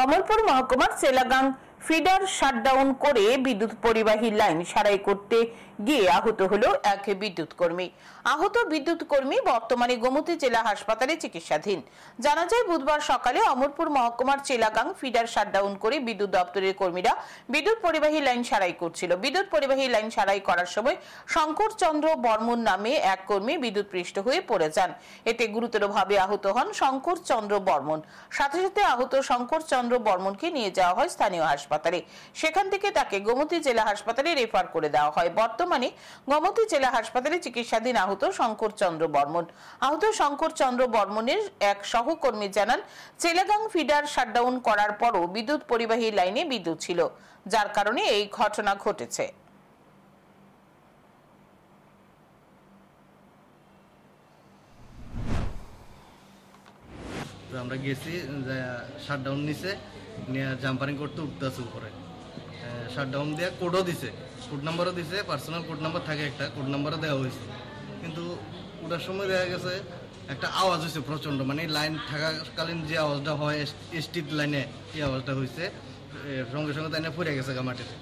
অমরপুর মহকুমার সেলাগাং feeder shutdown করে বিদ্যুৎ পরিবাহী লাইন সারাই করতে গিয়ে আহত হলো এক বিদ্যুৎ কর্মী। আহত বিদ্যুৎ কর্মী বর্তমানে গোমতী জেলা হাসপাতালে চিকিৎসাধীন। জানা যায়, বুধবার সকালে অমরপুর মহকুমার সেলাগাং ফিডার শাটডাউন করে বিদ্যুৎ দপ্তরের কর্মীরা বিদ্যুৎ পরিবাহী লাইন সারাই করছিল। বিদ্যুৎ পরিবাহী লাইন সারাই করার সময় শঙ্কর চন্দ্র বর্মন নামে এক কর্মী বিদ্যুৎপৃষ্ট হয়ে পড়ে যান। এতে গুরুতরভাবে আহত হন শঙ্কর চন্দ্র বর্মন। সাথে সাথে আহত শঙ্কর চন্দ্র বর্মনকে নিয়ে যাওয়া হয় স্থানীয় হাসপাতালে। সেখান থেকে তাকে গোমতী জেলা হাসপাতালে রেফার করে দেওয়া হয়। বর্তমানে গোমতী জেলা হাসপাতালে চিকিৎসাধীন আহত শঙ্কর চন্দ্র বর্মন। আহত শঙ্কর চন্দ্র বর্মনের এক সহকর্মী জানান, সেলাগাং ফিডার শাটডাউন করার পরও বিদ্যুৎ পরিবাহী লাইনে বিদ্যুৎ ছিল, যার কারণে এই ঘটনা ঘটেছে। আমরা গেছি, শাটডাউন নিছে, নিয়ে জাম্পারিং করতে উঠতেছে উপরে। শাটডাউন দিয়ে কোডও দিছে, কোড নাম্বারও দিছে, পার্সোনাল কোড নাম্বার থাকে একটা, কোড নাম্বারও দেওয়া হয়েছে। কিন্তু ওটার সময় দেখা গেছে একটা আওয়াজ হয়েছে প্রচণ্ড, মানে লাইন থাকাকালীন যে আওয়াজটা হয় স্ট্রিট লাইনে, এই আওয়াজটা হয়েছে। সঙ্গে সঙ্গে তাই না পড়ে গেছে মাটিতে।